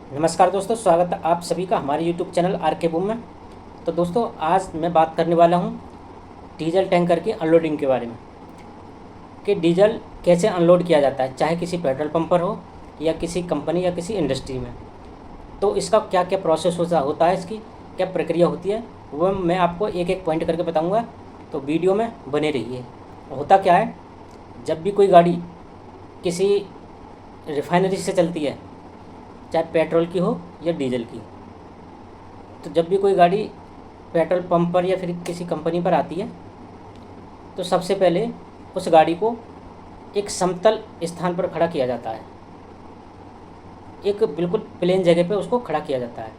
नमस्कार दोस्तों, स्वागत है आप सभी का हमारे YouTube चैनल आर के बूम में। तो दोस्तों, आज मैं बात करने वाला हूँ डीजल टैंकर की अनलोडिंग के बारे में कि डीजल कैसे अनलोड किया जाता है, चाहे किसी पेट्रोल पंप पर हो या किसी कंपनी या किसी इंडस्ट्री में। तो इसका क्या क्या प्रोसेस होता है, इसकी क्या प्रक्रिया होती है, वो मैं आपको एक एक पॉइंट करके बताऊँगा। तो वीडियो में बने रहिए। होता क्या है, जब भी कोई गाड़ी किसी रिफाइनरी से चलती है, चाहे पेट्रोल की हो या डीजल की, तो जब भी कोई गाड़ी पेट्रोल पंप पर या फिर किसी कंपनी पर आती है तो सबसे पहले उस गाड़ी को एक समतल स्थान पर खड़ा किया जाता है। एक बिल्कुल प्लेन जगह पे उसको खड़ा किया जाता है।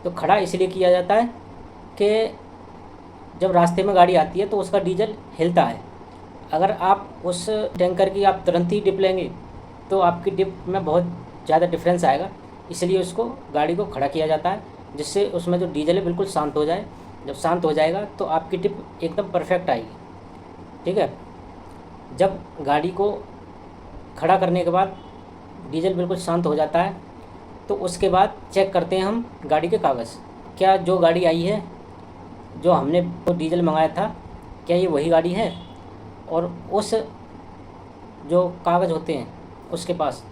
तो खड़ा इसलिए किया जाता है कि जब रास्ते में गाड़ी आती है तो उसका डीजल हिलता है। अगर आप उस टैंकर की आप तुरंत ही डिप लेंगे तो आपकी डिप में बहुत ज़्यादा डिफरेंस आएगा। इसलिए उसको गाड़ी को खड़ा किया जाता है, जिससे उसमें जो डीजल है बिल्कुल शांत हो जाए। जब शांत हो जाएगा तो आपकी डिप एकदम परफेक्ट आएगी। ठीक है। जब गाड़ी को खड़ा करने के बाद डीजल बिल्कुल शांत हो जाता है तो उसके बाद चेक करते हैं हम गाड़ी के कागज़। क्या जो गाड़ी आई है, जो हमने वो डीजल मंगाया था, क्या ये वही गाड़ी है। और उस जो कागज़ होते हैं उसके पास,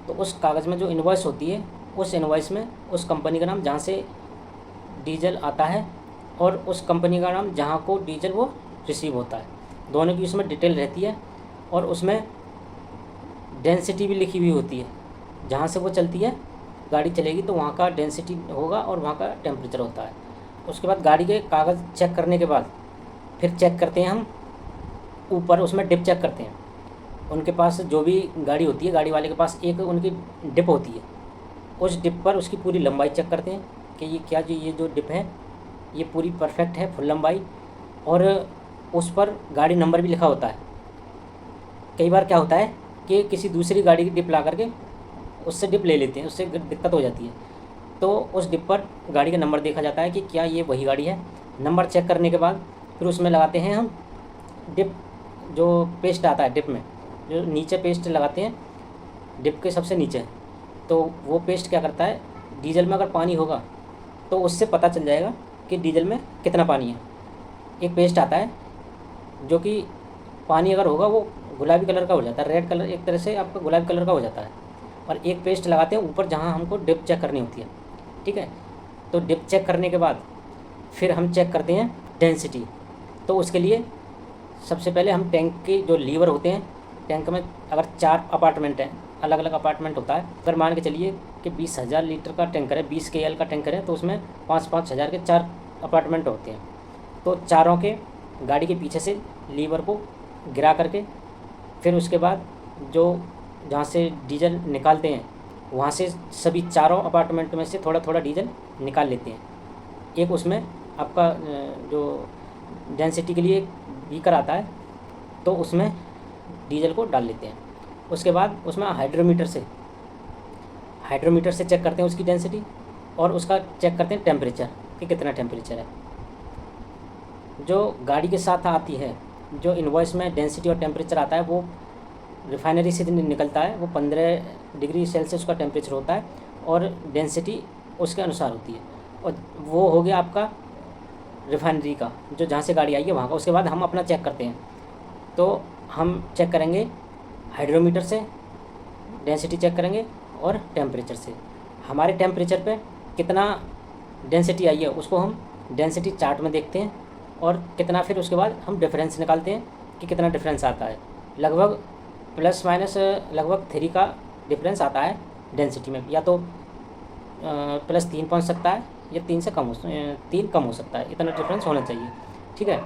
तो उस कागज़ में जो इनवॉइस होती है, उस इनवॉइस में उस कंपनी का नाम जहाँ से डीजल आता है और उस कंपनी का नाम जहाँ को डीजल वो रिसीव होता है, दोनों की उसमें डिटेल रहती है। और उसमें डेंसिटी भी लिखी हुई होती है। जहाँ से वो चलती है गाड़ी चलेगी तो वहाँ का डेंसिटी होगा और वहाँ का टेम्परेचर होता है। उसके बाद गाड़ी के कागज़ चेक करने के बाद फिर चेक करते हैं हम ऊपर, उसमें डिप चेक करते हैं। उनके पास जो भी गाड़ी होती है, गाड़ी वाले के पास एक उनकी डिप होती है। उस डिप पर उसकी पूरी लंबाई चेक करते हैं कि ये जो डिप है ये पूरी परफेक्ट है, फुल लंबाई। और उस पर गाड़ी नंबर भी लिखा होता है। कई बार क्या होता है कि किसी दूसरी गाड़ी की डिप ला करके उससे डिप ले लेते हैं, उससे दिक्कत हो जाती है। तो उस डिप पर गाड़ी का नंबर देखा जाता है कि क्या ये वही गाड़ी है। नंबर चेक करने के बाद फिर उसमें लगाते हैं हम डिप, जो पेस्ट आता है डिप में, जो नीचे पेस्ट लगाते हैं डिप के सबसे नीचे। तो वो पेस्ट क्या करता है, डीजल में अगर पानी होगा तो उससे पता चल जाएगा कि डीजल में कितना पानी है। एक पेस्ट आता है जो कि पानी अगर होगा वो गुलाबी कलर का हो जाता है, रेड कलर एक तरह से आपका गुलाबी कलर का हो जाता है। और एक पेस्ट लगाते हैं ऊपर जहाँ हमको डिप चेक करनी होती है। ठीक है। तो डिप चेक करने के बाद फिर हम चेक करते हैं डेंसिटी। तो उसके लिए सबसे पहले हम टैंक के जो लीवर होते हैं, टैंक में अगर 4 अपार्टमेंट हैं, अलग अलग अपार्टमेंट होता है। अगर मान के चलिए कि 20,000 लीटर का टैंकर है, 20 KL का टैंकर है, तो उसमें 5-5 हज़ार के 4 अपार्टमेंट होते हैं। तो चारों के गाड़ी के पीछे से लीवर को गिरा करके फिर उसके बाद जो जहाँ से डीजल निकालते हैं वहाँ से सभी चारों अपार्टमेंट में से थोड़ा थोड़ा डीजल निकाल लेते हैं। एक उसमें आपका जो डेंसिटी के लिए बीकर आता है, तो उसमें डीजल को डाल लेते हैं। उसके बाद उसमें हाइड्रोमीटर से चेक करते हैं उसकी डेंसिटी, और उसका चेक करते हैं टेम्परेचर कि कितना टेम्परेचर है। जो गाड़ी के साथ आती है, जो इनवॉइस में डेंसिटी और टेम्परेचर आता है, वो रिफाइनरी से निकलता है। वो 15 डिग्री सेल्सियस का टेम्परेचर होता है और डेंसिटी उसके अनुसार होती है। और वो हो गया आपका रिफाइनरी का, जो जहाँ से गाड़ी आई है वहाँ का। उसके बाद हम अपना चेक करते हैं। तो हम चेक करेंगे हाइड्रोमीटर से, डेंसिटी चेक करेंगे और टेम्परेचर से। हमारे टेम्परेचर पे कितना डेंसिटी आई है उसको हम डेंसिटी चार्ट में देखते हैं, और कितना फिर उसके बाद हम डिफरेंस निकालते हैं कि कितना डिफरेंस आता है। लगभग प्लस माइनस लगभग 3 का डिफरेंस आता है डेंसिटी में। या तो +3 पहुँच सकता है या 3 से कम 3 कम हो सकता है, इतना डिफरेंस होना चाहिए। ठीक है।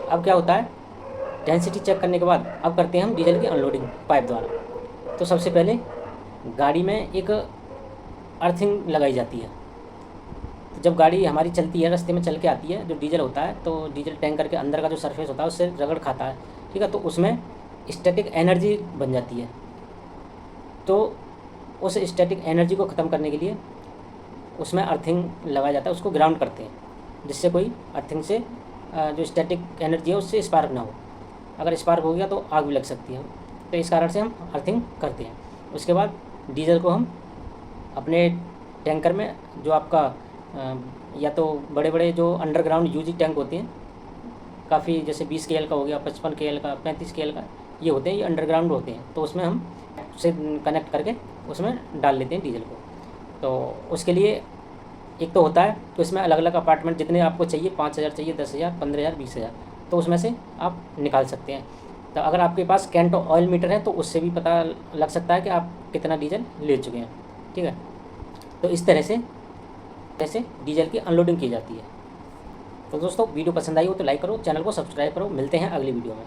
अब क्या होता है, डेंसिटी चेक करने के बाद अब करते हैं हम डीजल की अनलोडिंग पाइप द्वारा। तो सबसे पहले गाड़ी में एक अर्थिंग लगाई जाती है। तो जब गाड़ी हमारी चलती है, रास्ते में चल के आती है, जो डीजल होता है, तो डीजल टैंकर के अंदर का जो सरफेस होता है उससे रगड़ खाता है। ठीक है। तो उसमें स्टैटिक एनर्जी बन जाती है। तो उस स्टैटिक एनर्जी को ख़त्म करने के लिए उसमें अर्थिंग लगाया जाता है, उसको ग्राउंड करते हैं, जिससे कोई अर्थिंग से जो स्टैटिक एनर्जी है उससे स्पार्क ना हो। अगर स्पार्क हो गया तो आग भी लग सकती है। तो इस कारण से हम अर्थिंग करते हैं। उसके बाद डीजल को हम अपने टैंकर में जो आपका या तो बड़े बड़े जो अंडरग्राउंड यूजी टैंक होते हैं, काफ़ी जैसे 20 KL का हो गया, 55 KL का, 35 KL का, ये होते हैं, ये अंडरग्राउंड होते हैं। तो उसमें हम से कनेक्ट करके उसमें डाल लेते हैं डीजल को। तो उसके लिए एक तो होता है तो इसमें अलग अलग अपार्टमेंट जितने आपको चाहिए, 5,000 चाहिए, 10,000, 15,000, 20,000, तो उसमें से आप निकाल सकते हैं। तो अगर आपके पास कैंटो ऑयल मीटर है तो उससे भी पता लग सकता है कि आप कितना डीजल ले चुके हैं। ठीक है, तो इस तरह से डीजल की अनलोडिंग की जाती है। तो दोस्तों वीडियो पसंद आई हो तो लाइक करो, चैनल को सब्सक्राइब करो। मिलते हैं अगली वीडियो में।